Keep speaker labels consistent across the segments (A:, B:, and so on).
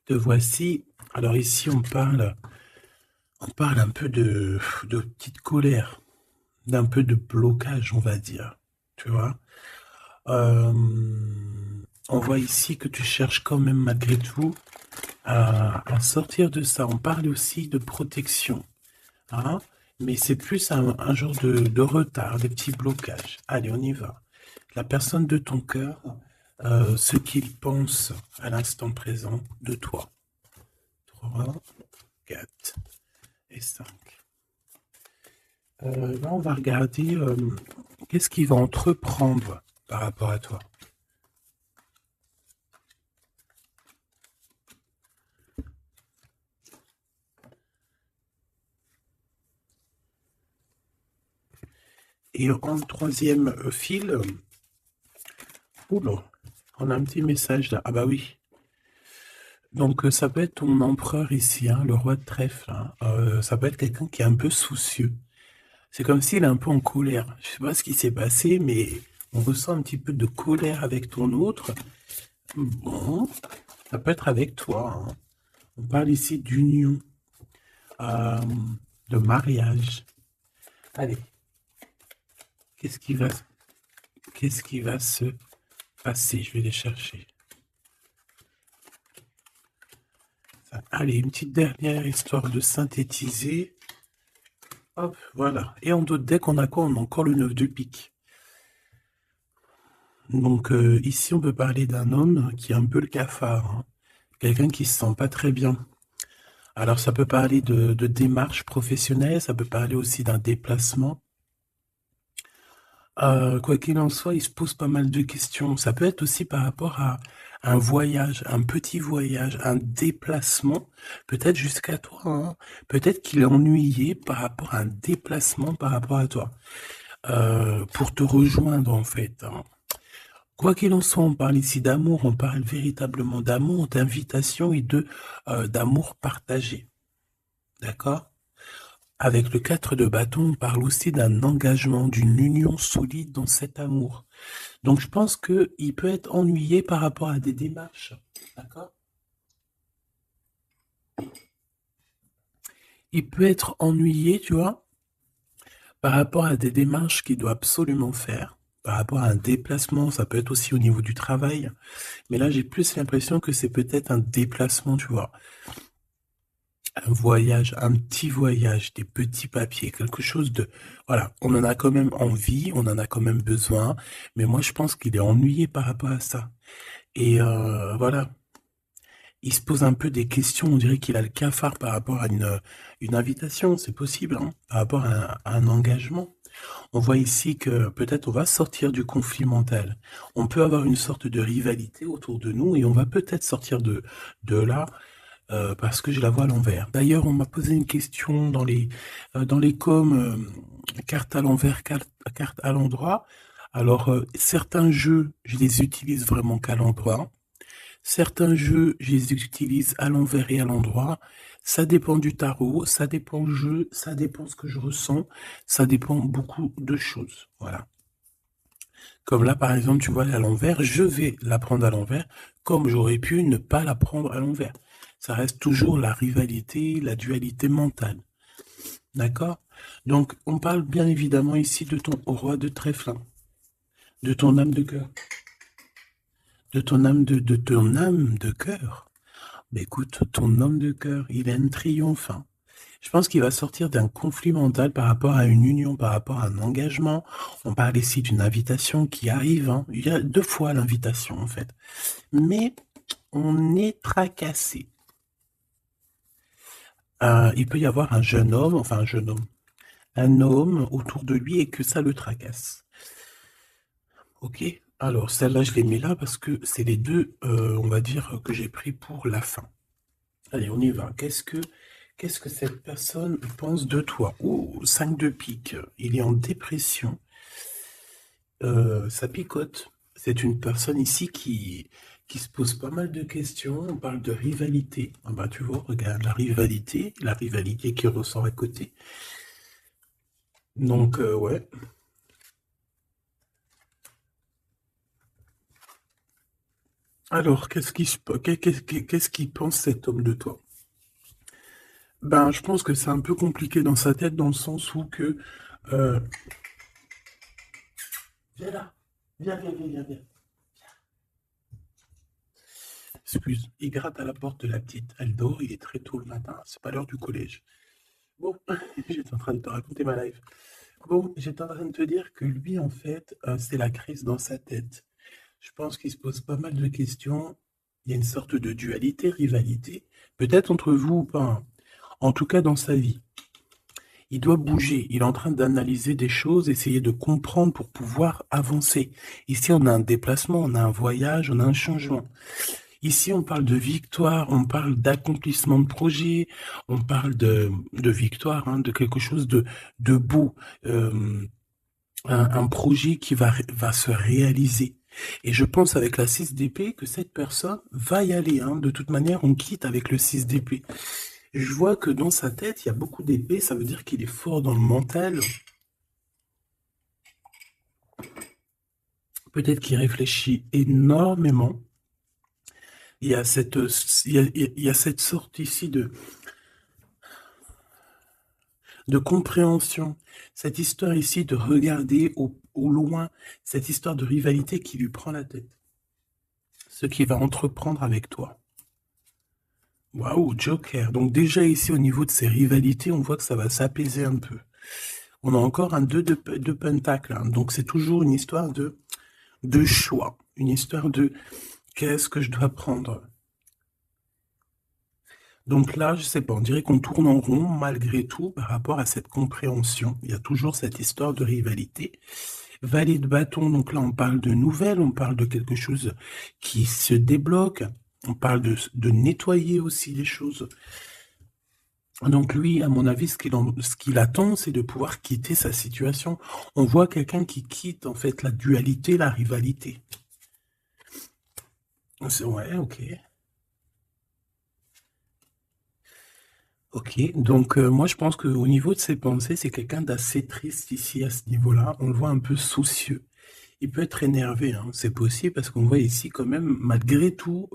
A: Te voici. Alors ici, on parle un peu de petite colère, d'un peu de blocage, on va dire. Tu vois? Euh, on voit ici que tu cherches quand même malgré tout à sortir de ça. On parle aussi de protection, hein, mais c'est plus un genre de retard, des petits blocages. Allez, on y va. La personne de ton cœur, ce qu'il pense à l'instant présent de toi. 3, 4 et 5. Là, on va regarder qu'est-ce qu'il va entreprendre par rapport à toi. Et en troisième fil, oula, on a un petit message là. Ah bah oui. Donc ça peut être ton empereur ici, hein, le roi de trèfle, hein. Ça peut être quelqu'un qui est un peu soucieux. C'est comme s'il est un peu en colère. Je sais pas ce qui s'est passé, mais on ressent un petit peu de colère avec ton autre. Bon, ça peut être avec toi, hein. On parle ici d'union, euh, de mariage. Allez, qu'est-ce qui va, qu'est-ce qui va se passer? Je vais les chercher. Allez, une petite dernière histoire de synthétiser. Hop, voilà. Et en d'autres decks, on a quoi? On a encore le 9 de pique. Donc ici, on peut parler d'un homme qui est un peu le cafard, hein. Quelqu'un qui se sent pas très bien. Alors ça peut parler de démarche professionnelle, ça peut parler aussi d'un déplacement. Quoi qu'il en soit, il se pose pas mal de questions. Ça peut être aussi par rapport à un voyage, un petit voyage, un déplacement, peut-être jusqu'à toi, hein. Peut-être qu'il est ennuyé par rapport à un déplacement par rapport à toi, pour te rejoindre en fait, hein. Quoi qu'il en soit, on parle ici d'amour, on parle véritablement d'amour, d'invitation et d'amour partagé. D'accord? Avec le 4 de bâton, on parle aussi d'un engagement, d'une union solide dans cet amour. Donc je pense qu'il peut être ennuyé par rapport à des démarches. D'accord? Il peut être ennuyé, tu vois, par rapport à des démarches qu'il doit absolument faire. Par rapport à un déplacement, ça peut être aussi au niveau du travail. Mais là, j'ai plus l'impression que c'est peut-être un déplacement, tu vois. Un voyage, un petit voyage, des petits papiers, quelque chose de... Voilà, on en a quand même envie, on en a quand même besoin, mais moi je pense qu'il est ennuyé par rapport à ça. Et voilà, il se pose un peu des questions, on dirait qu'il a le cafard par rapport à une invitation, c'est possible, hein, par rapport à un engagement. On voit ici que peut-être on va sortir du conflit mental. On peut avoir une sorte de rivalité autour de nous et on va peut-être sortir de là parce que je la vois à l'envers. D'ailleurs, on m'a posé une question dans les coms, carte à l'envers, carte à l'endroit. Alors, certains jeux, je les utilise vraiment qu'à l'endroit. Certains jeux, je les utilise à l'envers et à l'endroit. Ça dépend du tarot, ça dépend du jeu, ça dépend ce que je ressens, ça dépend beaucoup de choses. Voilà. Comme là, par exemple, tu vois, à l'envers, je vais la prendre à l'envers, comme j'aurais pu ne pas la prendre à l'envers. Ça reste toujours la rivalité, la dualité mentale. D'accord? Donc, on parle bien évidemment ici de ton roi de trèfle, hein, de ton âme de cœur, de ton âme de cœur. Mais écoute, ton homme de cœur, il a un triomphe, hein. Je pense qu'il va sortir d'un conflit mental par rapport à une union, par rapport à un engagement. On parle ici d'une invitation qui arrive, hein. Il y a 2 fois l'invitation, en fait. Mais on est tracassé. Il peut y avoir un jeune homme, enfin un homme autour de lui et que ça le tracasse. Ok? Alors, celle-là, je l'ai mis là parce que c'est les deux, on va dire, que j'ai pris pour la fin. Allez, on y va. Qu'est-ce que cette personne pense de toi? Oh, 5 de pique. Il est en dépression. Ça picote. C'est une personne ici qui se pose pas mal de questions. On parle de rivalité. Ah bah, tu vois, regarde la rivalité qui ressort à côté. Donc, ouais. Alors, qu'est-ce qu'il pense cet homme de toi? Ben, je pense que c'est un peu compliqué dans sa tête, dans le sens où que... euh, Viens là, viens. Excuse, il gratte à la porte de la petite. Elle dort, il est très tôt le matin, c'est pas l'heure du collège. Bon, j'étais en train de te raconter ma life. Bon, j'étais en train de te dire que lui, en fait, c'est la crise dans sa tête. Je pense qu'il se pose pas mal de questions. Il y a une sorte de dualité, rivalité, peut-être entre vous ou pas, hein. En tout cas, dans sa vie. Il doit bouger. Il est en train d'analyser des choses, essayer de comprendre pour pouvoir avancer. Ici, on a un déplacement, on a un voyage, on a un changement. Ici, on parle de victoire, on parle d'accomplissement de projet, on parle de victoire, hein, de quelque chose de beau, un projet qui va se réaliser. Et je pense avec la 6 d'épée que cette personne va y aller, hein. De toute manière, on quitte avec le 6 d'épée. Je vois que dans sa tête, il y a beaucoup d'épées, ça veut dire qu'il est fort dans le mental. Peut-être qu'il réfléchit énormément. Il y a il y a cette sorte ici de compréhension, cette histoire ici de regarder au loin, cette histoire de rivalité qui lui prend la tête. Ce qu'il va entreprendre avec toi. Waouh, Joker. Donc déjà ici, au niveau de ces rivalités, on voit que ça va s'apaiser un peu. On a encore un 2 de pentacle, hein. Donc c'est toujours une histoire de choix. Une histoire de qu'est-ce que je dois prendre. Donc là, je sais pas, on dirait qu'on tourne en rond malgré tout par rapport à cette compréhension. Il y a toujours cette histoire de rivalité. Valet de bâton, donc là on parle de nouvelles, on parle de quelque chose qui se débloque, on parle de nettoyer aussi les choses. Donc lui, à mon avis, ce qu'il attend, c'est de pouvoir quitter sa situation. On voit quelqu'un qui quitte en fait la dualité, la rivalité. Ouais, ok. Ok, donc moi je pense qu'au niveau de ses pensées, c'est quelqu'un d'assez triste ici à ce niveau-là. On le voit un peu soucieux. Il peut être énervé, hein, c'est possible, parce qu'on voit ici quand même, malgré tout,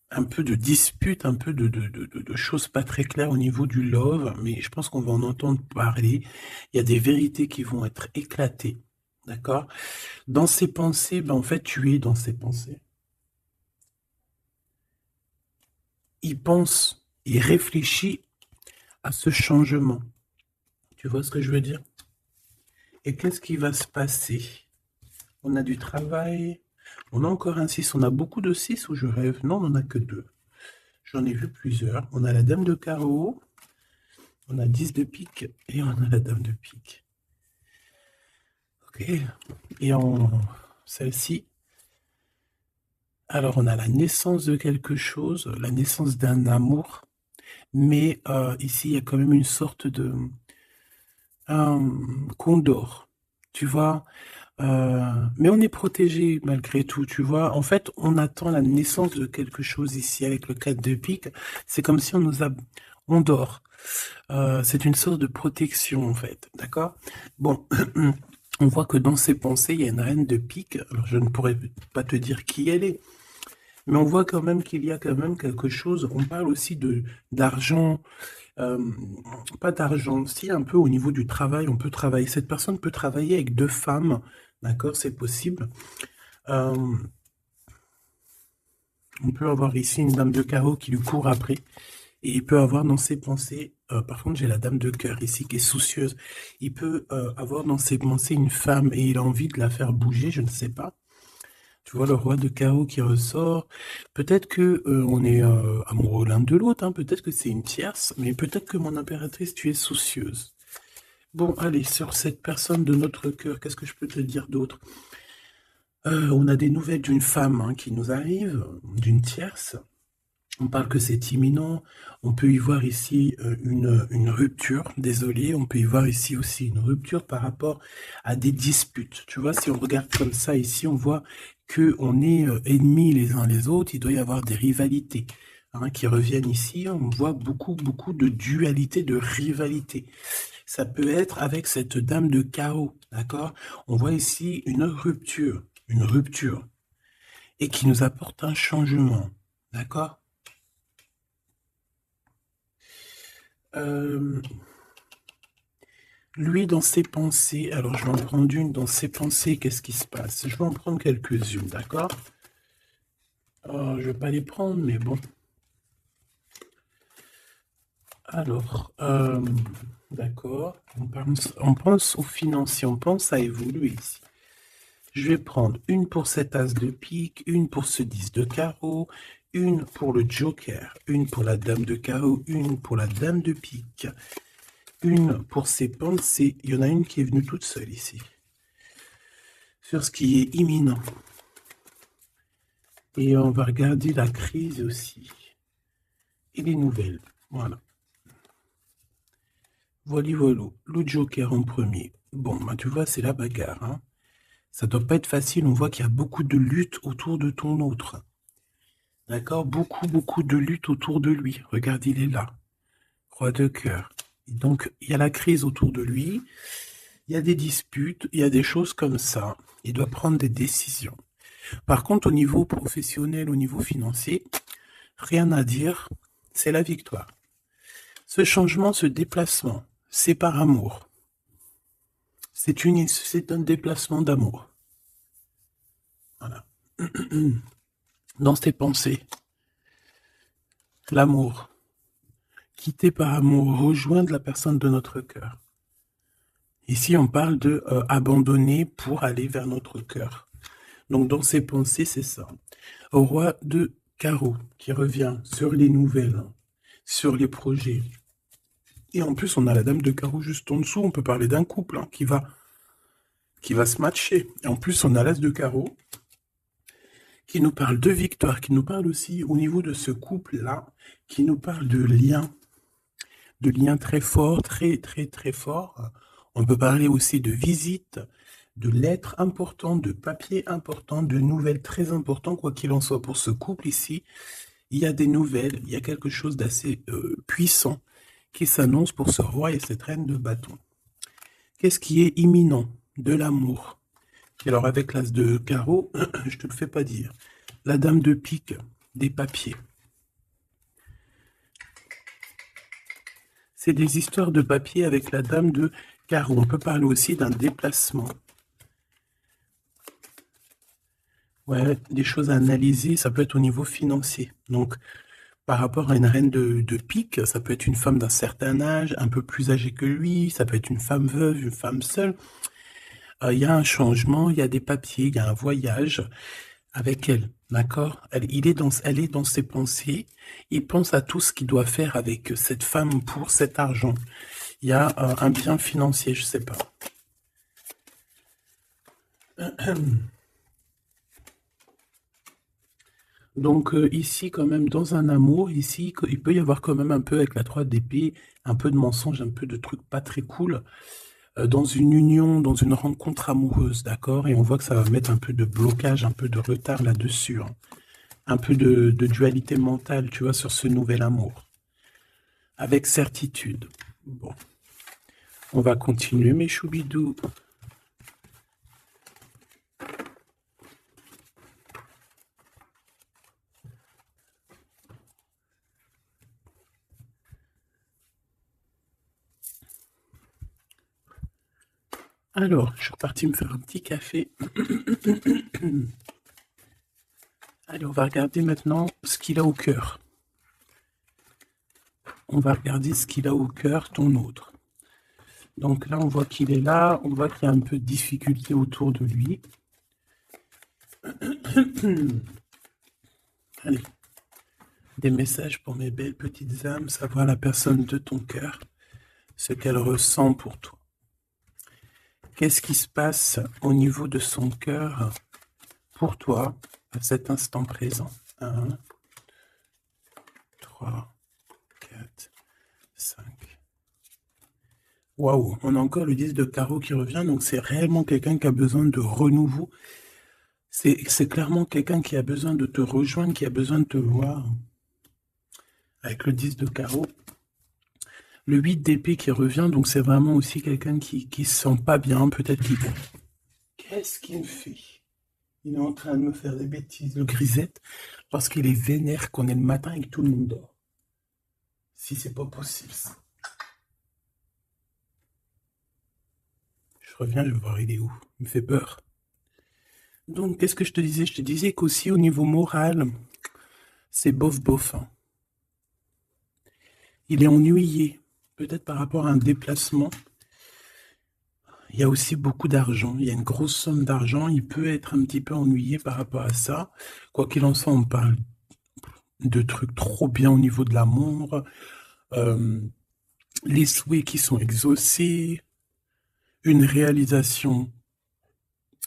A: un peu de dispute, un peu de choses pas très claires au niveau du love, mais je pense qu'on va en entendre parler. Il y a des vérités qui vont être éclatées, d'accord? Dans ses pensées, ben en fait, tu es dans ses pensées. Il pense, il réfléchit à ce changement. Tu vois ce que je veux dire? Et qu'est-ce qui va se passer? On a du travail, on a encore un 6, on a beaucoup de 6 ou je rêve? Non, on n'en a que 2. J'en ai vu plusieurs. On a la dame de carreau, on a 10 de pique et on a la dame de pique. Ok. Et en celle-ci, alors on a la naissance de quelque chose, la naissance d'un amour, mais ici il y a quand même une sorte de condor, tu vois. Mais on est protégé malgré tout, tu vois. En fait, on attend la naissance de quelque chose ici avec le 4 de pique. C'est comme si on dort. C'est une sorte de protection en fait, d'accord? Bon, on voit que dans ses pensées, il y a une reine de pique. Alors, je ne pourrais pas te dire qui elle est, mais on voit quand même qu'il y a quand même quelque chose. On parle aussi d'argent, euh, pas d'argent, si un peu au niveau du travail, on peut travailler. Cette personne peut travailler avec 2 femmes, d'accord? C'est possible. Euh, on peut avoir ici une dame de carreau qui lui court après. Et il peut avoir dans ses pensées, par contre j'ai la dame de cœur ici qui est soucieuse, il peut avoir dans ses pensées une femme et il a envie de la faire bouger, je ne sais pas. Tu vois le roi de carreau qui ressort. Peut-être que on est amoureux l'un de l'autre, hein. Peut-être que c'est une tierce, mais peut-être que mon impératrice, tu es soucieuse. Bon, allez, sur cette personne de notre cœur, qu'est-ce que je peux te dire d'autre? On a des nouvelles d'une femme, hein, qui nous arrive, d'une tierce. On parle que c'est imminent. On peut y voir ici une rupture, désolé. On peut y voir ici aussi une rupture par rapport à des disputes. Tu vois, si on regarde comme ça ici, on voit que on est ennemis les uns les autres. Il doit y avoir des rivalités, hein, qui reviennent ici. On voit beaucoup de dualité, de rivalité. Ça peut être avec cette dame de chaos, d'accord? On voit ici une rupture, une rupture. et qui nous apporte un changement. D'accord? Lui, dans ses pensées, alors je vais en prendre une, dans ses pensées, qu'est-ce qui se passe? Je vais en prendre quelques-unes, d'accord? Je ne vais pas les prendre, mais bon. Alors, d'accord, on pense aux financiers, on pense à évoluer ici. Je vais prendre une pour cet as de pique, une pour ce 10 de carreau, une pour le joker, une pour la dame de carreau, une pour la dame de pique, une pour ses pensées. Il y en a une qui est venue toute seule ici, sur ce qui est imminent. Et on va regarder la crise aussi, et les nouvelles, voilà. Voilà, le joker en premier. Bon, bah, tu vois, c'est la bagarre, hein. Ça doit pas être facile, on voit qu'il y a beaucoup de lutte autour de ton autre. D'accord? Beaucoup de lutte autour de lui. Regarde, il est là. Roi de cœur. Donc, il y a la crise autour de lui. Il y a des disputes. Il y a des choses comme ça. Il doit prendre des décisions. Par contre, au niveau professionnel, au niveau financier, rien à dire. C'est la victoire. Ce changement, ce déplacement, c'est par amour. C'est un déplacement d'amour. Voilà. Dans tes pensées. L'amour. Quitter par amour, rejoindre la personne de notre cœur. Ici, on parle de abandonner pour aller vers notre cœur. Donc, dans ses pensées, c'est ça. Au roi de carreau, qui revient sur les nouvelles, sur les projets. Et en plus, on a la dame de carreau juste en dessous. On peut parler d'un couple qui va se matcher. Et en plus, on a l'as de carreau qui nous parle de victoire, qui nous parle aussi au niveau de ce couple-là, qui nous parle de liens très forts, très forts. On peut parler aussi de visites, de lettres importantes, de papiers importants, de nouvelles très importantes, quoi qu'il en soit pour ce couple ici. Il y a des nouvelles, il y a quelque chose d'assez puissant qui s'annonce pour ce roi et cette reine de bâton. Qu'est-ce qui est imminent? De l'amour. Et alors avec l'as de carreau, je te le fais pas dire. La dame de pique, des papiers. C'est des histoires de papier avec la dame de carreau. On peut parler aussi d'un déplacement. Ouais, des choses à analyser, ça peut être au niveau financier. Donc, par rapport à une reine de pique, ça peut être une femme d'un certain âge, un peu plus âgée que lui, ça peut être une femme veuve, une femme seule. Il y a un changement, il y a des papiers, il y a un voyage avec elle, d'accord? Elle est dans ses pensées, il pense à tout ce qu'il doit faire avec cette femme pour cet argent. Il y a un bien financier, je sais pas. Donc ici, quand même, dans un amour, ici, il peut y avoir quand même un peu avec la 3 d'épée, un peu de mensonge, un peu de trucs pas très cool, dans une union, dans une rencontre amoureuse, d'accord? Et on voit que ça va mettre un peu de blocage, un peu de retard là-dessus, hein. Un peu de dualité mentale, tu vois, sur ce nouvel amour. Avec certitude. Bon. On va continuer, mes choubidous. Alors, je suis reparti me faire un petit café. Allez, on va regarder maintenant ce qu'il a au cœur. On va regarder ce qu'il a au cœur, ton autre. Donc là, on voit qu'il est là, on voit qu'il y a un peu de difficulté autour de lui. Allez, des messages pour mes belles petites âmes, savoir la personne de ton cœur, ce qu'elle ressent pour toi. Qu'est-ce qui se passe au niveau de son cœur pour toi à cet instant présent? 1, 3, 4, 5. Waouh, on a encore le 10 de carreau qui revient, donc c'est réellement quelqu'un qui a besoin de renouveau. C'est clairement quelqu'un qui a besoin de te rejoindre, qui a besoin de te voir. Avec le 10 de carreau. Le 8 d'épée qui revient, donc c'est vraiment aussi quelqu'un qui se sent pas bien, peut-être qu'il... Qu'est-ce qu'il me fait? Il est en train de me faire des bêtises, le grisette, parce qu'il est vénère qu'on est le matin et que tout le monde dort. Si c'est pas possible, ça. Je reviens, je vais voir il est où. Il me fait peur. Donc, qu'est-ce que je te disais? Je te disais qu'aussi au niveau moral, c'est bof bof, hein. Il est ennuyé, peut-être par rapport à un déplacement. Il y a aussi beaucoup d'argent, il y a une grosse somme d'argent, il peut être un petit peu ennuyé par rapport à ça. Quoi qu'il en soit, on parle de trucs trop bien au niveau de l'amour, les souhaits qui sont exaucés, une réalisation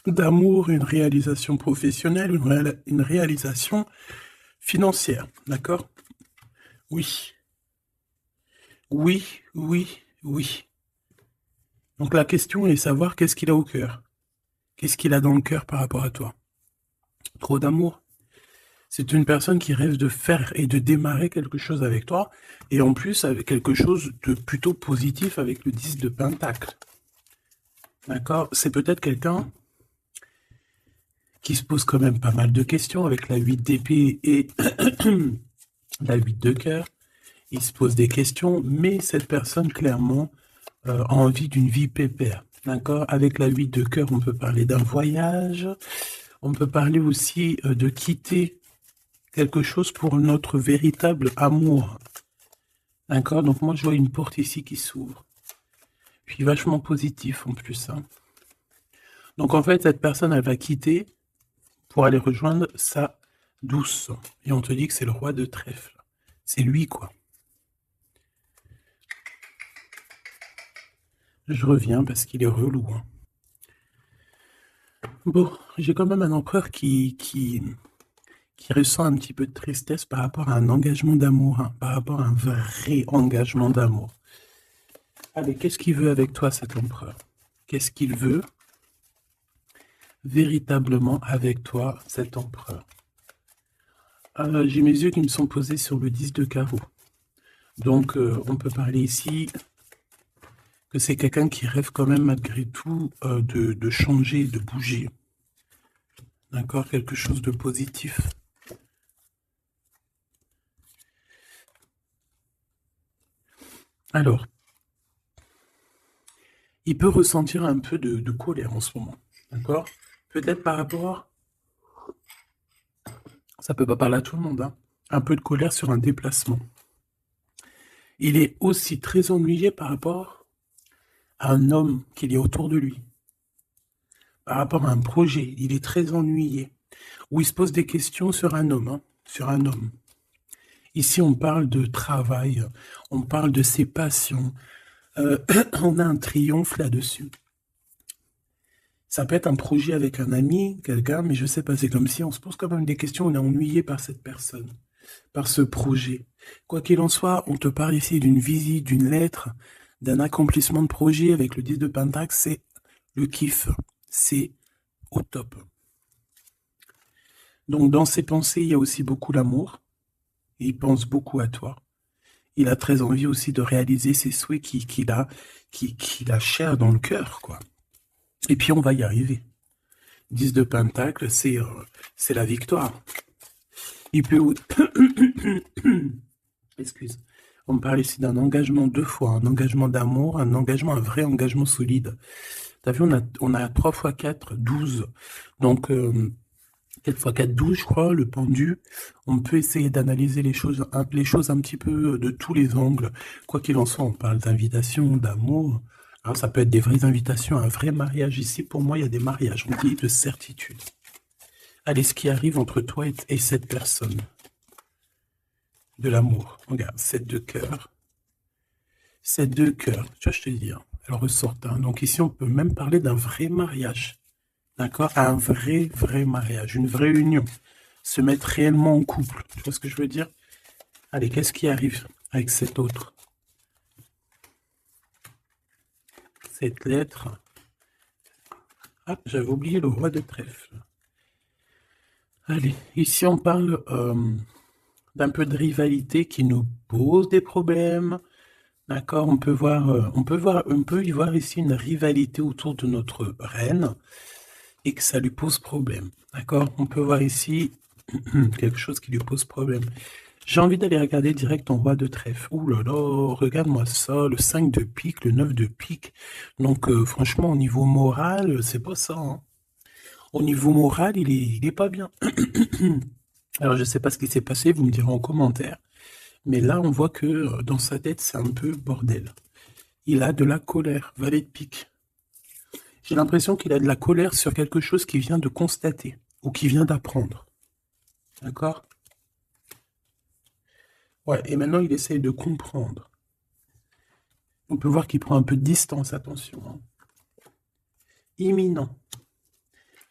A: d'amour, une réalisation professionnelle, une réalisation financière, d'accord? Oui, oui, oui, oui. Donc la question est de savoir qu'est-ce qu'il a au cœur. Qu'est-ce qu'il a dans le cœur par rapport à toi? Trop d'amour? C'est une personne qui rêve de faire et de démarrer quelque chose avec toi, et en plus avec quelque chose de plutôt positif avec le 10 de Pentacle. D'accord? C'est peut-être quelqu'un qui se pose quand même pas mal de questions avec la 8 d'épée et la 8 de cœur. Il se pose des questions, mais cette personne clairement a envie d'une vie pépère. D'accord? Avec la 8 de cœur, on peut parler d'un voyage, on peut parler aussi de quitter quelque chose pour notre véritable amour. D'accord? Donc moi, je vois une porte ici qui s'ouvre. Puis vachement positif en plus. Hein. Donc en fait, cette personne, elle va quitter pour aller rejoindre sa douce. Et on te dit que c'est le roi de trèfle. C'est lui, quoi. Je reviens parce qu'il est relou. Hein. Bon, j'ai quand même un empereur qui ressent un petit peu de tristesse par rapport à un engagement d'amour, hein, par rapport à un vrai engagement d'amour. Allez, qu'est-ce qu'il veut avec toi, cet empereur? Qu'est-ce qu'il veut véritablement avec toi, cet empereur? J'ai mes yeux qui me sont posés sur le 10 de carreau. Donc, on peut parler ici que c'est quelqu'un qui rêve quand même malgré tout de changer, de bouger. D'accord? Quelque chose de positif. Alors, il peut ressentir un peu de colère en ce moment. D'accord? Peut-être par rapport... Ça peut pas parler à tout le monde, hein. Un peu de colère sur un déplacement. Il est aussi très ennuyé par rapport à un homme qu'il y a autour de lui. Par rapport à un projet, il est très ennuyé. Ou il se pose des questions sur un homme, hein, sur un homme. Ici, on parle de travail, on parle de ses passions. On a un triomphe là-dessus. Ça peut être un projet avec un ami, quelqu'un, mais je sais pas, c'est comme si on se pose quand même des questions, on est ennuyé par cette personne, par ce projet. Quoi qu'il en soit, on te parle ici d'une visite, d'une lettre, d'un accomplissement de projet avec le 10 de Pentacle, c'est le kiff, c'est au top. Donc dans ses pensées, il y a aussi beaucoup l'amour, il pense beaucoup à toi. Il a très envie aussi de réaliser ses souhaits qu'il a cher dans le cœur, quoi. Et puis on va y arriver. 10 de Pentacle, c'est la victoire. Il peut... Excuse. On parle ici d'un engagement 2 fois, un engagement d'amour, un engagement, un vrai engagement solide. T'as vu, on a 3 x 4, 12. Donc, 4 x 4, 12, je crois, le pendu. On peut essayer d'analyser les choses un petit peu de tous les angles. Quoi qu'il en soit, on parle d'invitation, d'amour. Alors, ça peut être des vraies invitations, un vrai mariage. Ici, pour moi, il y a des mariages, on dit de certitude. Allez, ce qui arrive entre toi et cette personne. De l'amour. Regarde, 7 de cœur. 7 de cœur. Tu vois, je te dis, hein, elle ressort. Hein. Donc ici, on peut même parler d'un vrai mariage. D'accord? Un vrai mariage. Une vraie union. Se mettre réellement en couple. Tu vois ce que je veux dire? Allez, qu'est-ce qui arrive avec cet autre? Cette lettre. Ah, j'avais oublié le roi de trèfle. Allez, ici on parle d'un peu de rivalité qui nous pose des problèmes. D'accord, on peut y voir ici une rivalité autour de notre reine. et que ça lui pose problème. D'accord? On peut voir ici quelque chose qui lui pose problème. J'ai envie d'aller regarder direct ton roi de trèfle. Ouh là là, regarde-moi ça, le 5 de pique, le 9 de pique. Donc franchement, au niveau moral, c'est pas ça, hein. Au niveau moral, il est pas bien. Alors je sais pas ce qui s'est passé, vous me direz en commentaire. Mais là, on voit que dans sa tête, c'est un peu bordel. Il a de la colère, valet de pique. J'ai l'impression qu'il a de la colère sur quelque chose qu'il vient de constater ou qu'il vient d'apprendre. D'accord? Ouais, et maintenant il essaye de comprendre. On peut voir qu'il prend un peu de distance, attention, hein. Imminent.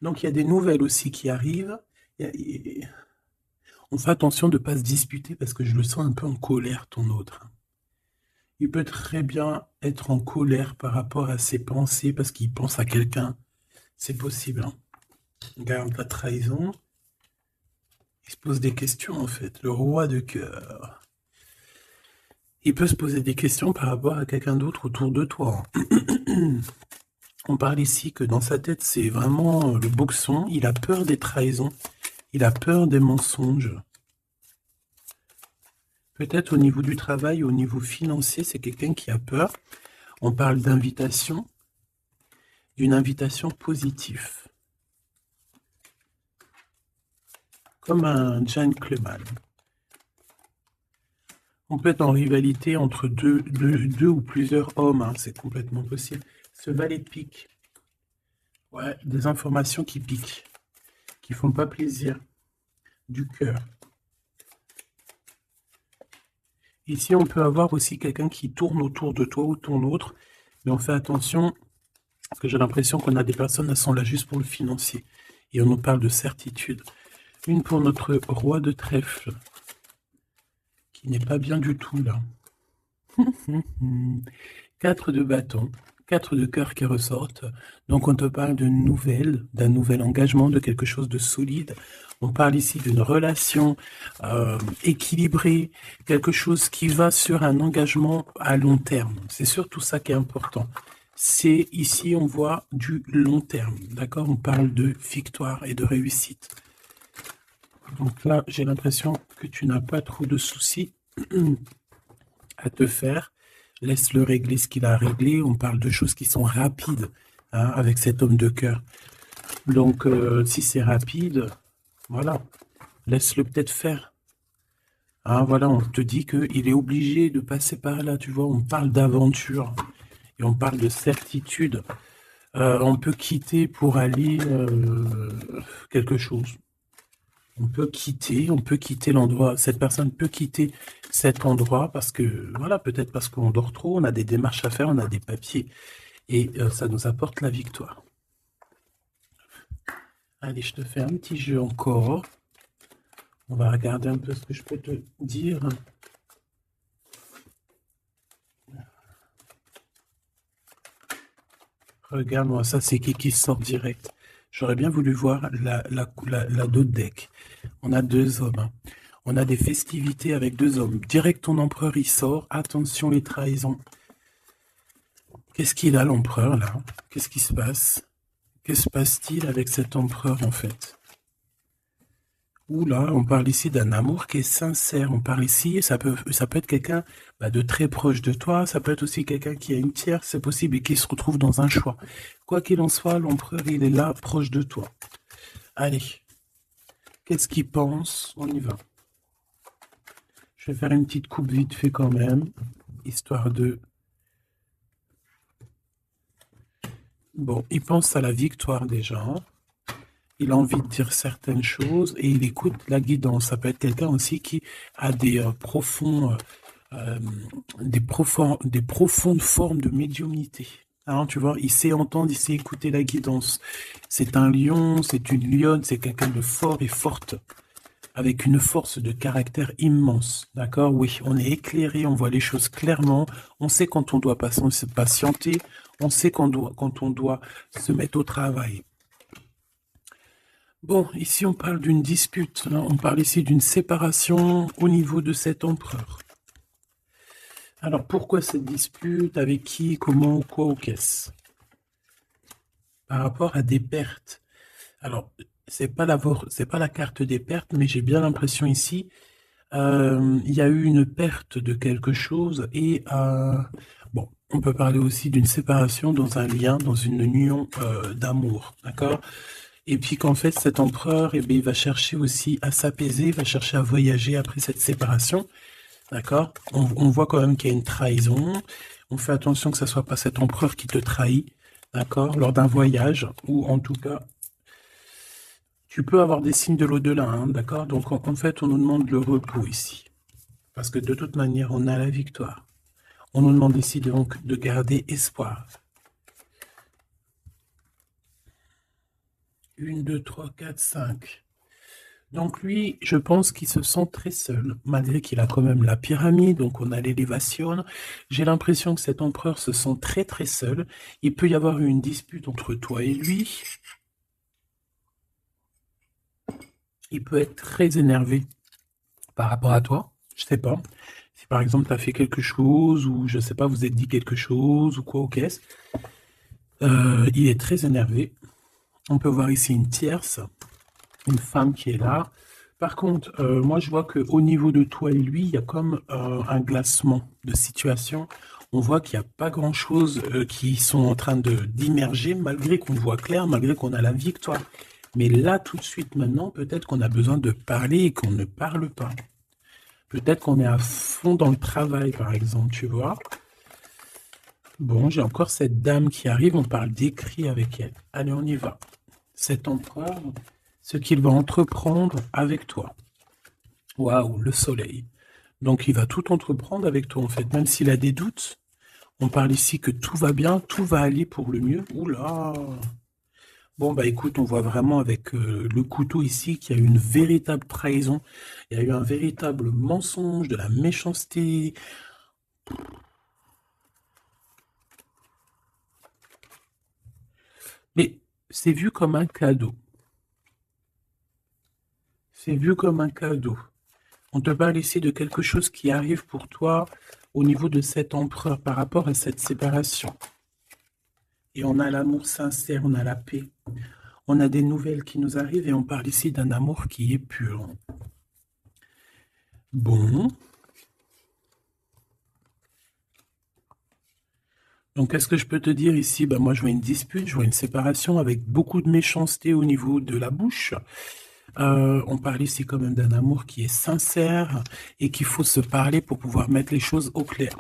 A: Donc il y a des nouvelles aussi qui arrivent. On fait attention de ne pas se disputer parce que je le sens un peu en colère, ton autre. Il peut très bien être en colère par rapport à ses pensées parce qu'il pense à quelqu'un. C'est possible, hein. Regarde la trahison. Il se pose des questions en fait. Le roi de cœur. Il peut se poser des questions par rapport à quelqu'un d'autre autour de toi. On parle ici que dans sa tête, c'est vraiment le boxon. Il a peur des trahisons. Il a peur des mensonges. Peut-être au niveau du travail, au niveau financier, c'est quelqu'un qui a peur. On parle d'invitation, d'une invitation positive. Comme un gentleman. On peut être en rivalité entre deux ou plusieurs hommes, hein, c'est complètement possible. Ce valet de pique. Ouais, des informations qui piquent, qui font pas plaisir. Du cœur. Ici, on peut avoir aussi quelqu'un qui tourne autour de toi ou ton autre, mais on fait attention, parce que j'ai l'impression qu'on a des personnes qui sont là juste pour le financier. Et on nous parle de certitude. Une pour notre roi de trèfle, qui n'est pas bien du tout là. 4 de bâton, 4 de cœur qui ressortent. Donc on te parle de nouvelles, d'un nouvel engagement, de quelque chose de solide. On parle ici d'une relation équilibrée, quelque chose qui va sur un engagement à long terme. C'est surtout ça qui est important. C'est ici, on voit du long terme, d'accord? On parle de victoire et de réussite. Donc là, j'ai l'impression que tu n'as pas trop de soucis à te faire. Laisse-le régler ce qu'il a à régler. On parle de choses qui sont rapides, hein, avec cet homme de cœur. Donc, si c'est rapide, voilà, laisse-le peut-être faire. Hein, voilà, on te dit qu'il est obligé de passer par là, tu vois. On parle d'aventure et on parle de certitude. On peut quitter pour aller quelque chose. On peut quitter l'endroit. Cette personne peut quitter cet endroit parce que, voilà, peut-être parce qu'on dort trop, on a des démarches à faire, on a des papiers. Et ça nous apporte la victoire. Allez, je te fais un petit jeu encore. On va regarder un peu ce que je peux te dire. Regarde-moi, ça c'est qui sort direct. J'aurais bien voulu voir d'autres deck. On a 2 hommes, hein. On a des festivités avec 2 hommes. Direct, ton empereur, il sort. Attention, les trahisons. Qu'est-ce qu'il a, l'empereur, là? Qu'est-ce qui se passe? Que se passe-t-il avec cet empereur, en fait? Oula, on parle ici d'un amour qui est sincère. On parle ici, ça peut être quelqu'un de très proche de toi. Ça peut être aussi quelqu'un qui a une tierce, c'est possible, et qui se retrouve dans un choix. Quoi qu'il en soit, l'empereur, il est là, proche de toi. Allez. Qu'est-ce qu'il pense? On y va. Je vais faire une petite coupe vite fait quand même, histoire de... Bon, il pense à la victoire déjà. Il a envie de dire certaines choses et il écoute la guidance. Ça peut être quelqu'un aussi qui a des profondes formes de médiumnité. Hein, tu vois, il sait entendre, il sait écouter la guidance. C'est un lion, c'est une lionne, c'est quelqu'un de fort et forte, avec une force de caractère immense. D'accord? Oui, on est éclairé, on voit les choses clairement, on sait quand on doit patienter, on sait quand on doit se mettre au travail. Bon, ici on parle d'une dispute, hein, on parle ici d'une séparation au niveau de cet empereur. Alors pourquoi cette dispute? Avec qui? Comment? Quoi? Ou qu'est-ce? Par rapport à des pertes. Alors, c'est pas la carte des pertes, mais j'ai bien l'impression ici, il y a eu une perte de quelque chose et bon, on peut parler aussi d'une séparation dans un lien, dans une union d'amour, d'accord? Et puis qu'en fait, cet empereur, eh bien, il va chercher aussi à s'apaiser, il va chercher à voyager après cette séparation, d'accord? On voit quand même qu'il y a une trahison. On fait attention que ce soit pas cet empereur qui te trahit, d'accord? Lors d'un voyage, ou en tout cas, tu peux avoir des signes de l'au-delà, hein, d'accord? Donc en fait, on nous demande le repos ici. Parce que de toute manière, on a la victoire. On nous demande ici donc de garder espoir. 1, 2, 3, 4, 5. Donc lui, je pense qu'il se sent très seul, malgré qu'il a quand même la pyramide, donc on a l'élévation. J'ai l'impression que cet empereur se sent très très seul. Il peut y avoir une dispute entre toi et lui. Il peut être très énervé par rapport à toi, je sais pas. Si par exemple tu as fait quelque chose, ou je sais pas, vous êtes dit quelque chose, ou quoi, ok. Il est très énervé. On peut voir ici une tierce, une femme qui est là. Par contre, moi je vois qu'au niveau de toi et lui, il y a comme un glacement de situation. On voit qu'il n'y a pas grand-chose qui sont en train d'immerger, malgré qu'on voit clair, malgré qu'on a la victoire. Mais là, tout de suite, maintenant, peut-être qu'on a besoin de parler et qu'on ne parle pas. Peut-être qu'on est à fond dans le travail, par exemple, tu vois. Bon, j'ai encore cette dame qui arrive, on parle d'écrit avec elle. Allez, on y va. Cet empereur, ce qu'il va entreprendre avec toi. Waouh, le soleil. Donc, il va tout entreprendre avec toi, en fait. Même s'il a des doutes, on parle ici que tout va bien, tout va aller pour le mieux. Oula! Bon, bah écoute, on voit vraiment avec le couteau ici qu'il y a eu une véritable trahison. Il y a eu un véritable mensonge, de la méchanceté. Mais c'est vu comme un cadeau. C'est vu comme un cadeau. On te parle ici de quelque chose qui arrive pour toi au niveau de cet empereur par rapport à cette séparation. Et on a l'amour sincère, on a la paix. On a des nouvelles qui nous arrivent et on parle ici d'un amour qui est pur. Bon. Donc, qu'est-ce que je peux te dire ici? Ben, moi, je vois une dispute, je vois une séparation avec beaucoup de méchanceté au niveau de la bouche. On parle ici quand même d'un amour qui est sincère et qu'il faut se parler pour pouvoir mettre les choses au clair.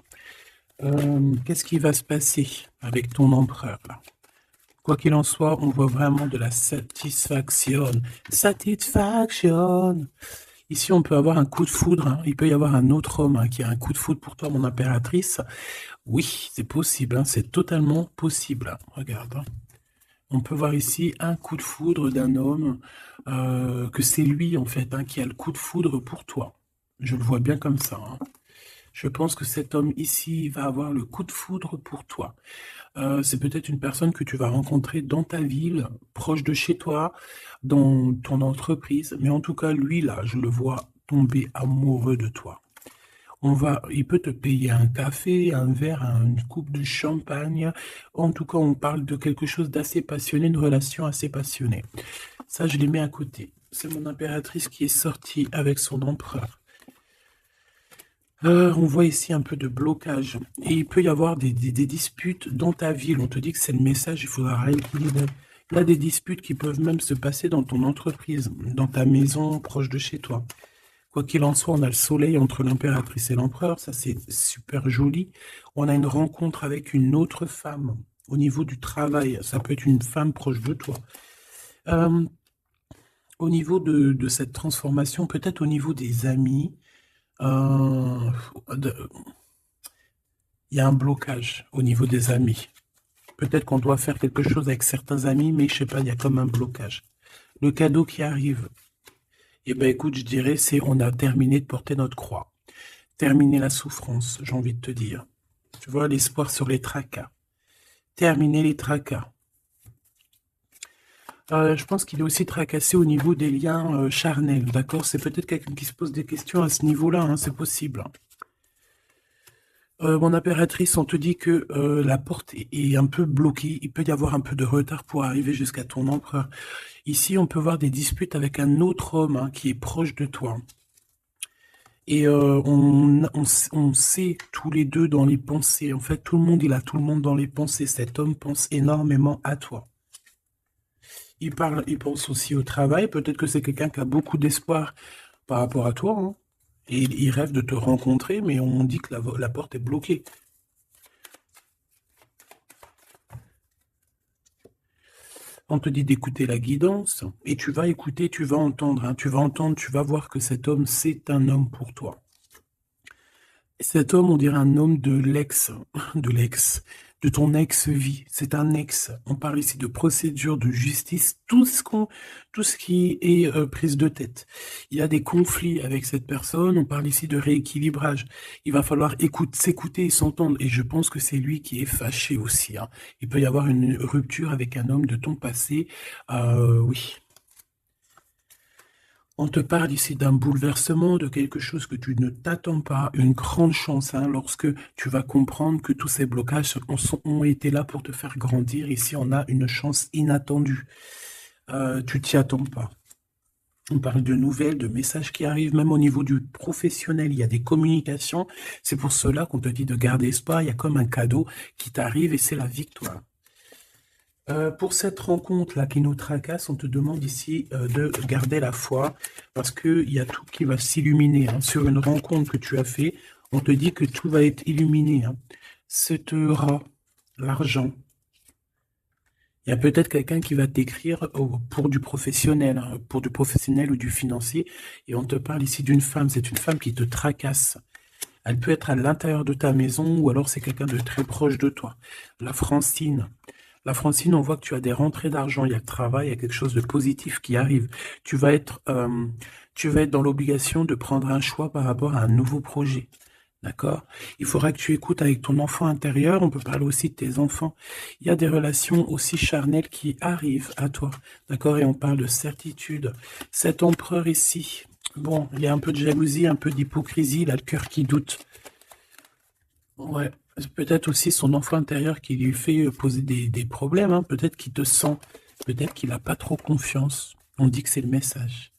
A: Qu'est-ce qui va se passer avec ton empereur là? Quoi qu'il en soit, on voit vraiment de la satisfaction. Satisfaction. Ici, on peut avoir un coup de foudre, hein. Il peut y avoir un autre homme qui a un coup de foudre pour toi, mon impératrice. Oui, c'est possible, hein. C'est totalement possible. Regarde, hein. On peut voir ici un coup de foudre d'un homme, que c'est lui, en fait, hein, qui a le coup de foudre pour toi. Je le vois bien comme ça, hein. Je pense que cet homme ici va avoir le coup de foudre pour toi. C'est peut-être une personne que tu vas rencontrer dans ta ville, proche de chez toi, dans ton entreprise. Mais en tout cas, lui, là, je le vois tomber amoureux de toi. Il peut te payer un café, un verre, une coupe de champagne. En tout cas, on parle de quelque chose d'assez passionné, une relation assez passionnée. Ça, je les mets à côté. C'est mon impératrice qui est sortie avec son empereur. On voit ici un peu de blocage. Et il peut y avoir des disputes dans ta ville. On te dit que c'est le message, il faudra rééquilibrer. Il y a des disputes qui peuvent même se passer dans ton entreprise, dans ta maison, proche de chez toi. Quoi qu'il en soit, on a le soleil entre l'impératrice et l'empereur. Ça, c'est super joli. On a une rencontre avec une autre femme au niveau du travail. Ça peut être une femme proche de toi. Au niveau de cette transformation, peut-être au niveau des amis, il y a un blocage au niveau des amis. Peut-être qu'on doit faire quelque chose avec certains amis, mais je sais pas, il y a comme un blocage. Le cadeau qui arrive, eh ben écoute, je dirais, c'est on a terminé de porter notre croix. Terminer la souffrance, j'ai envie de te dire. Tu vois, l'espoir sur les tracas. Terminer les tracas. Je pense qu'il est aussi tracassé au niveau des liens charnels, d'accord? C'est peut-être quelqu'un qui se pose des questions à ce niveau-là, hein, c'est possible. Mon impératrice, on te dit que la porte est un peu bloquée. Il peut y avoir un peu de retard pour arriver jusqu'à ton empereur. Ici, on peut voir des disputes avec un autre homme hein, qui est proche de toi. Et on sait tous les deux dans les pensées. En fait, tout le monde, il a tout le monde dans les pensées. Cet homme pense énormément à toi. Il pense aussi au travail. Peut-être que c'est quelqu'un qui a beaucoup d'espoir par rapport à toi. Hein. Et il rêve de te rencontrer, mais on dit que la porte est bloquée. On te dit d'écouter la guidance, et tu vas écouter, tu vas entendre, hein, tu vas entendre, tu vas voir que cet homme, c'est un homme pour toi. Cet homme, on dirait un homme de ton ex-vie. C'est un ex. On parle ici de procédure, de justice, tout ce qui est prise de tête. Il y a des conflits avec cette personne. On parle ici de rééquilibrage. Il va falloir s'écouter et s'entendre. Et je pense que c'est lui qui est fâché aussi. Hein. Il peut y avoir une rupture avec un homme de ton passé. Oui. On te parle ici d'un bouleversement, de quelque chose que tu ne t'attends pas, une grande chance, hein, lorsque tu vas comprendre que tous ces blocages ont été là pour te faire grandir. Ici, on a une chance inattendue. Tu t'y attends pas. On parle de nouvelles, de messages qui arrivent, même au niveau du professionnel. Il y a des communications. C'est pour cela qu'on te dit de garder espoir. Il y a comme un cadeau qui t'arrive et c'est la victoire. Pour cette rencontre-là qui nous tracasse, on te demande ici de garder la foi parce qu'il y a tout qui va s'illuminer. Hein. Sur une rencontre que tu as fait, on te dit que tout va être illuminé. Hein. Cet rat, l'argent. Il y a peut-être quelqu'un qui va t'écrire pour du professionnel, hein, pour du professionnel ou du financier. Et on te parle ici d'une femme. C'est une femme qui te tracasse. Elle peut être à l'intérieur de ta maison ou alors c'est quelqu'un de très proche de toi. La Francine. La Francine, on voit que tu as des rentrées d'argent, il y a le travail, il y a quelque chose de positif qui arrive. Tu vas être dans l'obligation de prendre un choix par rapport à un nouveau projet. D'accord? Il faudra que tu écoutes avec ton enfant intérieur. On peut parler aussi de tes enfants. Il y a des relations aussi charnelles qui arrivent à toi. D'accord? Et on parle de certitude. Cet empereur ici, bon, il y a un peu de jalousie, un peu d'hypocrisie, il a le cœur qui doute. Ouais. Peut-être aussi son enfant intérieur qui lui fait poser des problèmes. Hein. Peut-être qu'il te sent. Peut-être qu'il n'a pas trop confiance. On dit que c'est le message.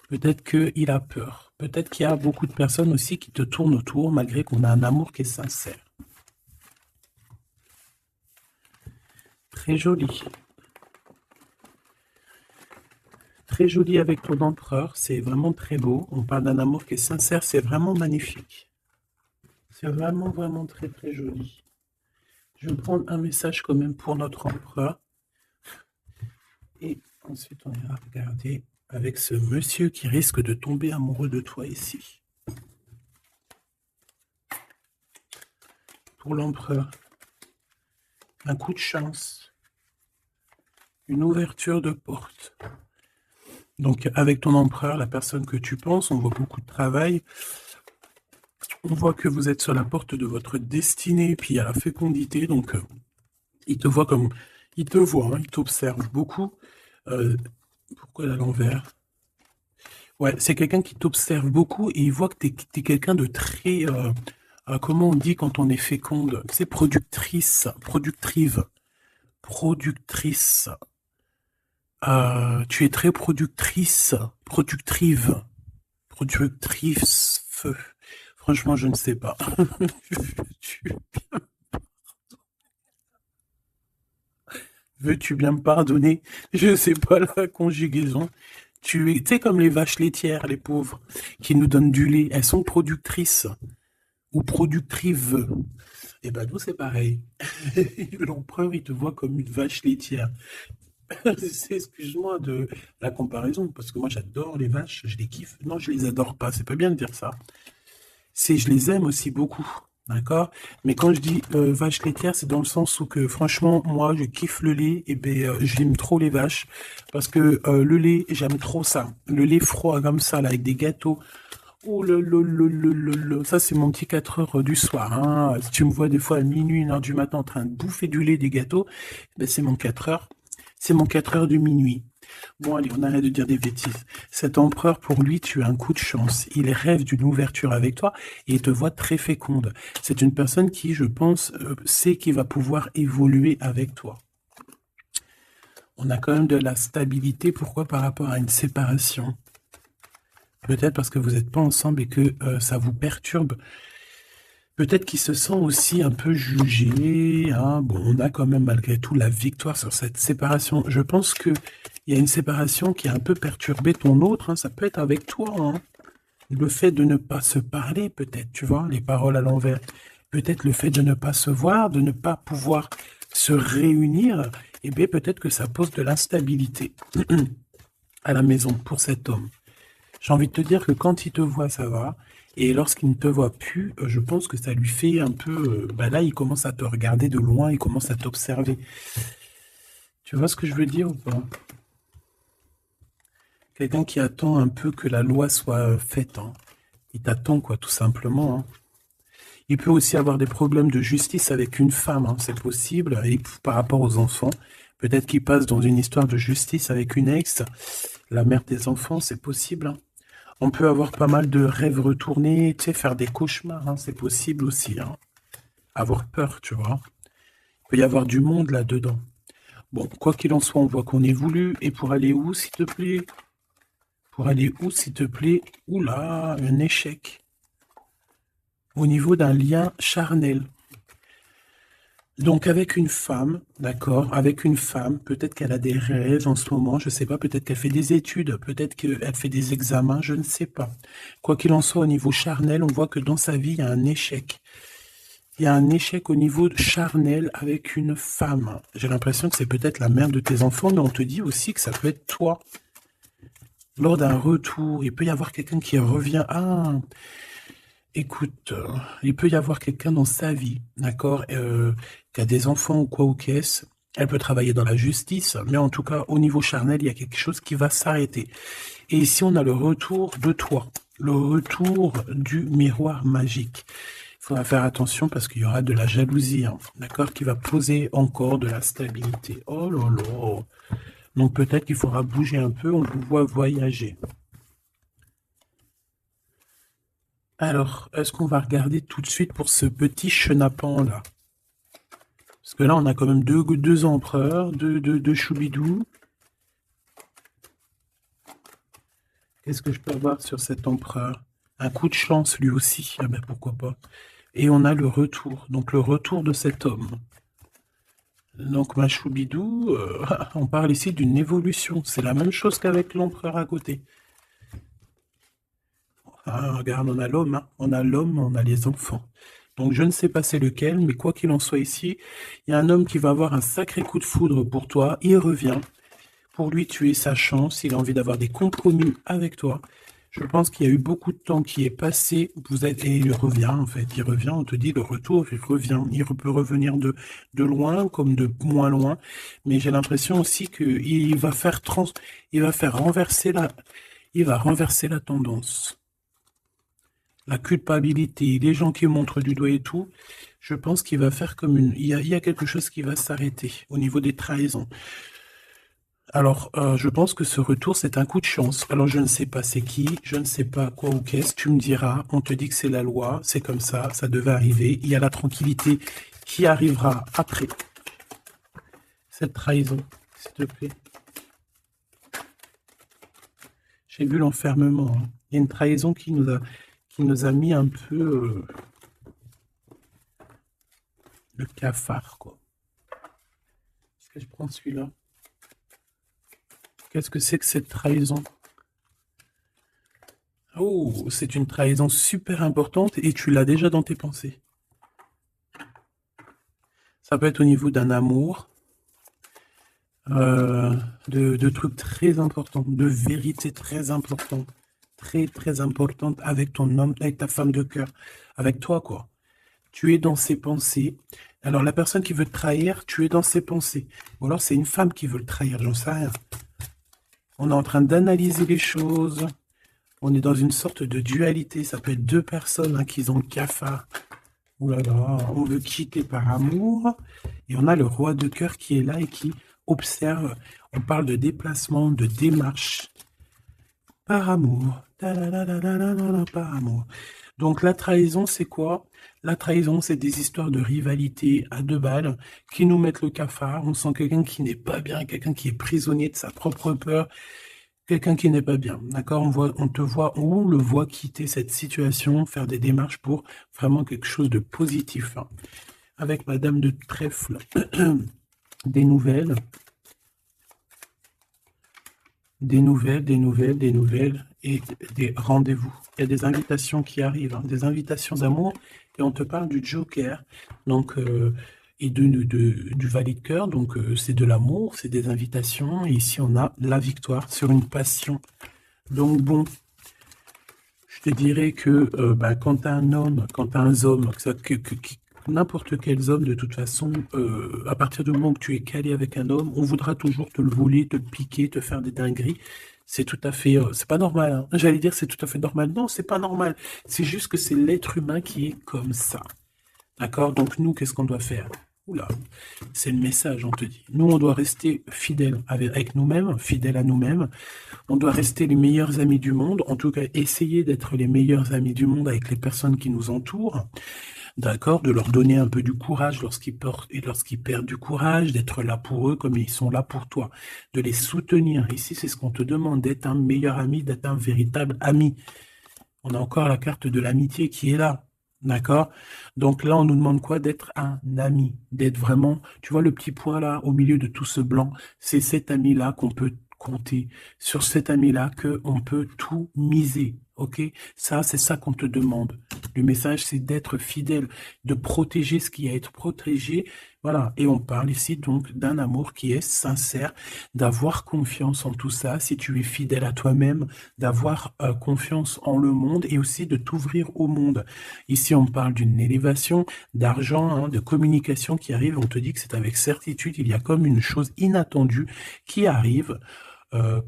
A: Peut-être qu'il a peur. Peut-être qu'il y a beaucoup de personnes aussi qui te tournent autour malgré qu'on a un amour qui est sincère. Très joli. Très joli avec ton empereur. C'est vraiment très beau. On parle d'un amour qui est sincère. C'est vraiment magnifique. C'est vraiment, vraiment très, très joli. Je vais prendre un message quand même pour notre empereur. Et ensuite, on ira regarder avec ce monsieur qui risque de tomber amoureux de toi ici. Pour l'empereur, un coup de chance, une ouverture de porte. Donc, avec ton empereur, la personne que tu penses, on voit beaucoup de travail. On voit que vous êtes sur la porte de votre destinée, puis il y a la fécondité, donc il te voit comme... Il te voit, hein, il t'observe beaucoup. Pourquoi à l'envers? Ouais, c'est quelqu'un qui t'observe beaucoup et il voit que tu es quelqu'un de très... comment on dit quand on est féconde? C'est productrice. Tu es très productrice. Productrice. Franchement, je ne sais pas. Veux-tu bien me pardonner? Je ne sais pas la conjugaison. Tu sais, comme les vaches laitières, les pauvres, qui nous donnent du lait. Elles sont productrices ou productrives. Et ben nous, c'est pareil. L'empereur, il te voit comme une vache laitière. Excuse-moi de la comparaison, parce que moi, j'adore les vaches, je les kiffe. Non, je les adore pas, c'est pas bien de dire ça. Je les aime aussi beaucoup. D'accord? Mais quand je dis vache laitière, c'est dans le sens où que franchement, moi, je kiffe le lait et ben j'aime trop les vaches parce que le lait, j'aime trop ça. Le lait froid comme ça, là, avec des gâteaux. Oh ça c'est mon petit 4 heures du soir. Hein. Si tu me vois des fois à minuit, 1 heure du matin en train de bouffer du lait, des gâteaux, ben c'est mon 4 heures. C'est mon 4 heures du minuit. Bon, allez, on arrête de dire des bêtises. Cet empereur, pour lui, tu as un coup de chance. Il rêve d'une ouverture avec toi et il te voit très féconde. C'est une personne qui, je pense, sait qu'il va pouvoir évoluer avec toi. On a quand même de la stabilité. Pourquoi? Par rapport à une séparation. Peut-être parce que vous n'êtes pas ensemble et que ça vous perturbe. Peut-être qu'il se sent aussi un peu jugé. Hein. Bon, on a quand même malgré tout la victoire sur cette séparation. Je pense qu'il y a une séparation qui a un peu perturbé ton autre. Hein. Ça peut être avec toi. Hein. Le fait de ne pas se parler, peut-être, tu vois, les paroles à l'envers. Peut-être le fait de ne pas se voir, de ne pas pouvoir se réunir. Eh bien, peut-être que ça pose de l'instabilité à la maison pour cet homme. J'ai envie de te dire que quand il te voit, ça va. Et lorsqu'il ne te voit plus, je pense que ça lui fait un peu... là, il commence à te regarder de loin, il commence à t'observer. Tu vois ce que je veux dire ou pas? Quelqu'un qui attend un peu que la loi soit faite. Hein. Il t'attend, quoi, tout simplement. Hein. Il peut aussi avoir des problèmes de justice avec une femme, hein, c'est possible. Et par rapport aux enfants, peut-être qu'il passe dans une histoire de justice avec une ex, la mère des enfants, c'est possible. Hein. On peut avoir pas mal de rêves retournés, tu sais, faire des cauchemars, hein, c'est possible aussi. Hein. Avoir peur, tu vois. Il peut y avoir du monde là-dedans. Bon, quoi qu'il en soit, on voit qu'on évolue. Et pour aller où, s'il te plaît? Pour aller où, s'il te plaît? Oula, un échec. Au niveau d'un lien charnel. Donc avec une femme, d'accord, avec une femme, peut-être qu'elle a des rêves en ce moment, je ne sais pas, peut-être qu'elle fait des études, peut-être qu'elle fait des examens, je ne sais pas. Quoi qu'il en soit, au niveau charnel, on voit que dans sa vie, il y a un échec. Il y a un échec au niveau charnel avec une femme. J'ai l'impression que c'est peut-être la mère de tes enfants, mais on te dit aussi que ça peut être toi. Lors d'un retour, il peut y avoir quelqu'un qui revient. Ah, écoute, il peut y avoir quelqu'un dans sa vie, d'accord, qui a des enfants ou quoi ou qu'est-ce. Elle peut travailler dans la justice, mais en tout cas, au niveau charnel, il y a quelque chose qui va s'arrêter. Et ici, on a le retour de toi, le retour du miroir magique. Il faudra faire attention parce qu'il y aura de la jalousie, hein, d'accord, qui va poser encore de la stabilité. Oh là là. Donc peut-être qu'il faudra bouger un peu, on vous voit voyager. Alors, est-ce qu'on va regarder tout de suite pour ce petit chenapan-là? Parce que là, on a quand même deux empereurs, deux choubidous. Qu'est-ce que je peux avoir sur cet empereur? Un coup de chance, lui aussi. Ah ben, pourquoi pas. Et on a le retour. Donc, le retour de cet homme. Donc, ma choubidou, on parle ici d'une évolution. C'est la même chose qu'avec l'empereur à côté. Ah, regarde, on a l'homme, hein. On a l'homme, on a les enfants. Donc je ne sais pas c'est lequel, mais quoi qu'il en soit ici, il y a un homme qui va avoir un sacré coup de foudre pour toi. Il revient. Pour lui, tu es sa chance. Il a envie d'avoir des compromis avec toi. Je pense qu'il y a eu beaucoup de temps qui est passé. Et il revient, en fait. Il revient, on te dit le retour, il revient. Il peut revenir de loin comme de moins loin. Mais j'ai l'impression aussi qu'il va faire renverser la tendance. La culpabilité, les gens qui montrent du doigt et tout, je pense qu'il va faire comme il y a quelque chose qui va s'arrêter au niveau des trahisons. Alors, je pense que ce retour, c'est un coup de chance. Alors, je ne sais pas c'est qui, je ne sais pas quoi ou qu'est-ce, tu me diras, on te dit que c'est la loi, c'est comme ça devait arriver. Il y a la tranquillité qui arrivera après cette trahison, s'il te plaît. J'ai vu l'enfermement. Hein. Il y a une trahison qui nous a mis un peu le cafard, quoi. Est-ce que je prends celui-là? Qu'est-ce que c'est que cette trahison? Oh, c'est une trahison super importante et tu l'as déjà dans tes pensées. Ça peut être au niveau d'un amour, de trucs très importants, de vérités très importantes, très importantes avec ton homme, avec ta femme de cœur, avec toi, quoi. Tu es dans ses pensées. Alors, la personne qui veut te trahir, tu es dans ses pensées. Ou alors, c'est une femme qui veut le trahir, j'en sais rien. On est en train d'analyser les choses. On est dans une sorte de dualité. Ça peut être deux personnes hein, qui ont le cafard. Ouh là là, on veut quitter par amour. Et on a le roi de cœur qui est là et qui, observe, on parle de déplacement, de démarche, par amour. Ta-la-la-la-la-la-la, par amour. Donc la trahison, c'est quoi? La trahison, c'est des histoires de rivalité à deux balles qui nous mettent le cafard. On sent quelqu'un qui n'est pas bien, quelqu'un qui est prisonnier de sa propre peur, quelqu'un qui n'est pas bien. D'accord? On te voit, on le voit quitter cette situation, faire des démarches pour vraiment quelque chose de positif, hein. Avec Madame de Trèfle, des nouvelles. Des nouvelles, des nouvelles, des nouvelles et des rendez-vous. Il y a des invitations qui arrivent, hein, des invitations d'amour, et on te parle du Joker, donc, et du valet de cœur, donc c'est de l'amour, c'est des invitations, et ici on a la victoire sur une passion. Donc bon, je te dirais que quand tu as un homme, quand tu as un homme, n'importe quel homme, de toute façon, à partir du moment que tu es calé avec un homme, on voudra toujours te le voler, te le piquer, te faire des dingueries. C'est tout à fait, c'est pas normal, hein. J'allais dire c'est tout à fait normal. Non, c'est pas normal. C'est juste que c'est l'être humain qui est comme ça. D'accord? Donc nous, qu'est-ce qu'on doit faire? Oula, c'est le message, on te dit. Nous, on doit rester fidèles avec nous-mêmes, fidèles à nous-mêmes. On doit rester les meilleurs amis du monde. En tout cas, essayer d'être les meilleurs amis du monde avec les personnes qui nous entourent. D'accord, de leur donner un peu du courage lorsqu'ils perdent du courage, d'être là pour eux comme ils sont là pour toi, de les soutenir. Ici, c'est ce qu'on te demande, d'être un meilleur ami, d'être un véritable ami. On a encore la carte de l'amitié qui est là. D'accord? Donc là, on nous demande quoi? D'être un ami, d'être vraiment, tu vois le petit point là, au milieu de tout ce blanc, c'est cet ami-là qu'on peut compter, sur cet ami-là qu'on peut tout miser. Ok? Ça, c'est ça qu'on te demande. Le message, c'est d'être fidèle, de protéger ce qui a à être protégé. Voilà. Et on parle ici donc d'un amour qui est sincère, d'avoir confiance en tout ça, si tu es fidèle à toi-même, d'avoir confiance en le monde et aussi de t'ouvrir au monde. Ici, on parle d'une élévation, d'argent, hein, de communication qui arrive. On te dit que c'est avec certitude, il y a comme une chose inattendue qui arrive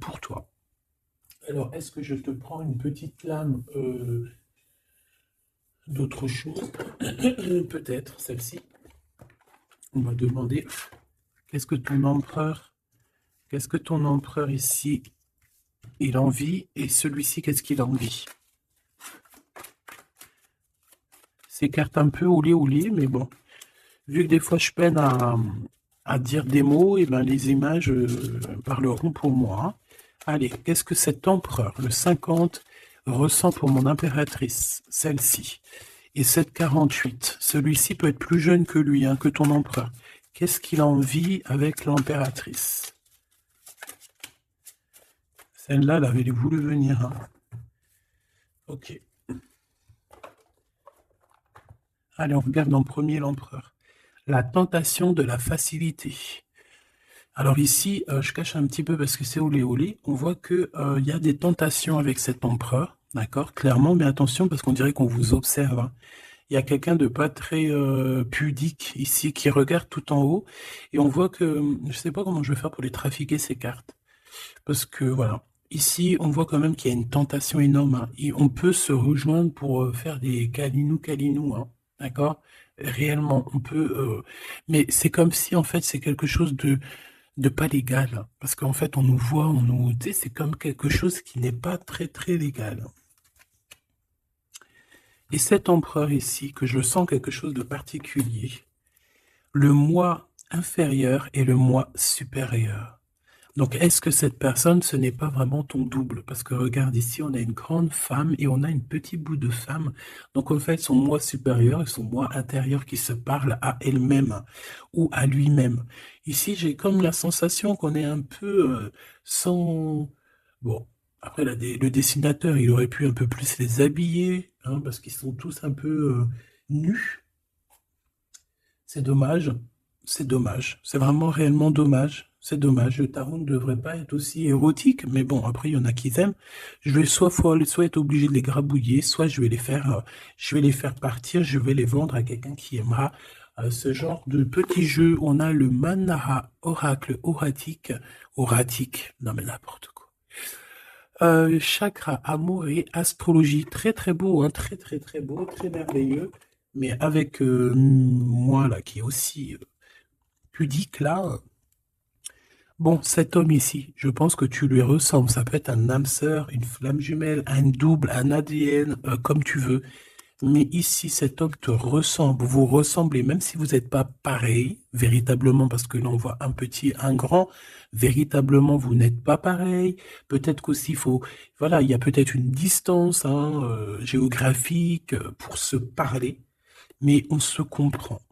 A: pour toi. Alors, est-ce que je te prends une petite lame d'autre chose? Peut-être celle-ci. On va demander qu'est-ce que ton empereur ici, il envie, et celui-ci, qu'est-ce qu'il envie? Ces cartes un peu oulé, mais bon. Vu que des fois je peine à dire des mots, et ben les images parleront pour moi. Allez, qu'est-ce que cet empereur, le 50, ressent pour mon impératrice, celle-ci? Et cette 48, celui-ci peut être plus jeune que lui, hein, que ton empereur. Qu'est-ce qu'il en vit avec l'impératrice? Celle-là, elle avait voulu venir, hein. Ok. Allez, on regarde en premier l'empereur. La tentation de la facilité. Alors ici, je cache un petit peu parce que c'est olé. On voit que il y a des tentations avec cet empereur, d'accord, clairement, mais attention parce qu'on dirait qu'on vous observe, hein. Il y a quelqu'un de pas très pudique ici qui regarde tout en haut et on voit que je sais pas comment je vais faire pour les trafiquer ces cartes parce que voilà. Ici, on voit quand même qu'il y a une tentation énorme, hein, et on peut se rejoindre pour faire des câlinous, hein, d'accord? Réellement, on peut, mais c'est comme si en fait c'est quelque chose de pas légal, hein, parce qu'en fait on nous voit, tu sais, c'est comme quelque chose qui n'est pas très très légal. Et cet empereur ici, que je sens quelque chose de particulier, le moi inférieur et le moi supérieur. Donc, est-ce que cette personne, ce n'est pas vraiment ton double? Parce que regarde ici, on a une grande femme et on a une petite bout de femme. Donc, en fait, son moi supérieur et son moi intérieur qui se parlent à elle-même ou à lui-même. Ici, j'ai comme la sensation qu'on est un peu sans... Bon, après, le dessinateur, il aurait pu un peu plus les habiller, hein, parce qu'ils sont tous un peu nus. C'est dommage. C'est dommage. C'est vraiment réellement dommage. C'est dommage. Le tarot ne devrait pas être aussi érotique, mais bon, après, il y en a qui aiment. Je vais soit être obligé de les grabouiller, soit je vais les faire partir, je vais les vendre à quelqu'un qui aimera ce genre de petit jeu. On a le Manara Oracle Oratique. Non, mais n'importe quoi. Chakra, amour et astrologie. Très, très beau, hein. Très, très, très beau, très merveilleux. Mais avec moi, là, qui est aussi pudique, là, Bon, cet homme ici, je pense que tu lui ressembles. Ça peut être un âme sœur, une flamme jumelle, un double, un ADN, comme tu veux. Mais ici, cet homme te ressemble, vous ressemblez, même si vous n'êtes pas pareil, véritablement, parce que là, on voit un petit, un grand, véritablement, vous n'êtes pas pareil. Peut-être qu'aussi, il faut, voilà, il y a peut-être une distance hein, géographique pour se parler, mais on se comprend.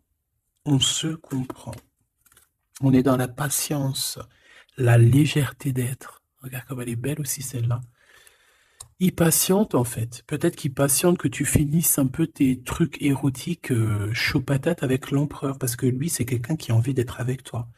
A: On se comprend. On est dans la patience, la légèreté d'être. Regarde comme elle est belle aussi, celle-là. Il patiente en fait. Peut-être qu'il patiente que tu finisses un peu tes trucs érotiques chaud patate avec l'empereur, parce que lui, c'est quelqu'un qui a envie d'être avec toi.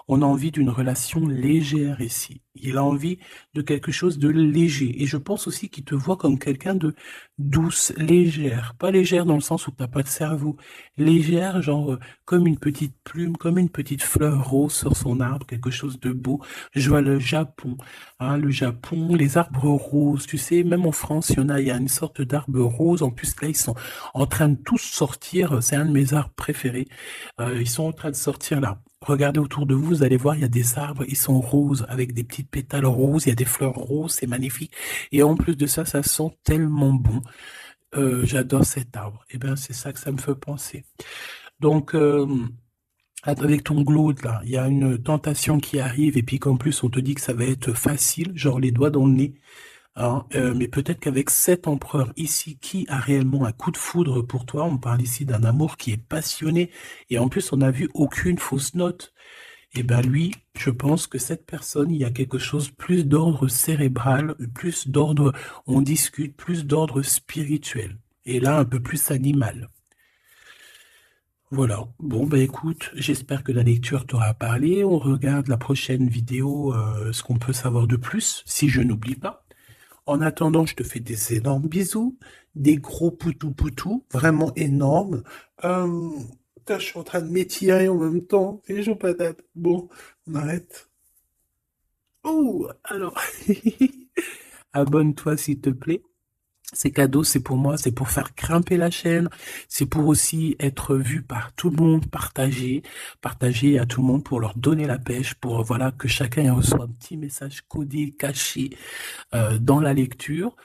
A: On a envie d'une relation légère ici. Il a envie de quelque chose de léger. Et je pense aussi qu'il te voit comme quelqu'un de douce, légère. Pas légère dans le sens où tu n'as pas de cerveau. Légère, genre comme une petite plume, comme une petite fleur rose sur son arbre, quelque chose de beau. Je vois le Japon. Hein, le Japon, les arbres roses, tu sais, même en France, il y a une sorte d'arbre rose. En plus, là, ils sont en train de tous sortir. C'est un de mes arbres préférés. Ils sont en train de sortir là. Regardez autour de vous, vous allez voir, il y a des arbres, ils sont roses, avec des petites pétales roses, il y a des fleurs roses, c'est magnifique. Et en plus de ça, ça sent tellement bon. J'adore cet arbre. Et bien, c'est ça que ça me fait penser. Donc, avec ton glaude, là, il y a une tentation qui arrive, et puis qu'en plus, on te dit que ça va être facile, genre les doigts dans le nez. Hein, mais peut-être qu'avec cet empereur ici, qui a réellement un coup de foudre pour toi, on parle ici d'un amour qui est passionné, et en plus, on n'a vu aucune fausse note. Et ben lui, je pense que cette personne, il y a quelque chose plus d'ordre cérébral, plus d'ordre, on discute, plus d'ordre spirituel. Et là, un peu plus animal. Voilà. Bon, ben écoute, j'espère que la lecture t'aura parlé. On regarde la prochaine vidéo, ce qu'on peut savoir de plus, si je n'oublie pas. En attendant, je te fais des énormes bisous, des gros poutou-poutou, vraiment énormes. Putain, je suis en train de m'étirer en même temps. Et je patate. Bon, on arrête. Oh, alors, abonne-toi s'il te plaît. Ces cadeaux, c'est pour moi, c'est pour faire grimper la chaîne, c'est pour aussi être vu par tout le monde, partager à tout le monde pour leur donner la pêche, pour voilà que chacun reçoit un petit message codé, caché dans la lecture.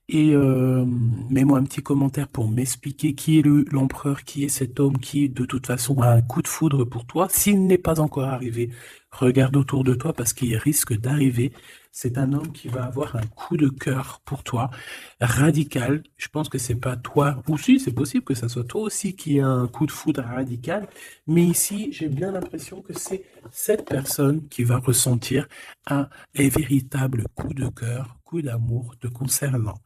A: Et mets-moi un petit commentaire pour m'expliquer qui est l'empereur, qui est cet homme qui, de toute façon, a un coup de foudre pour toi. S'il n'est pas encore arrivé, regarde autour de toi parce qu'il risque d'arriver. C'est un homme qui va avoir un coup de cœur pour toi, radical. Je pense que c'est pas toi, ou si, c'est possible que ça soit toi aussi qui a un coup de foudre radical. Mais ici, j'ai bien l'impression que c'est cette personne qui va ressentir un véritable coup de cœur, coup d'amour te concernant.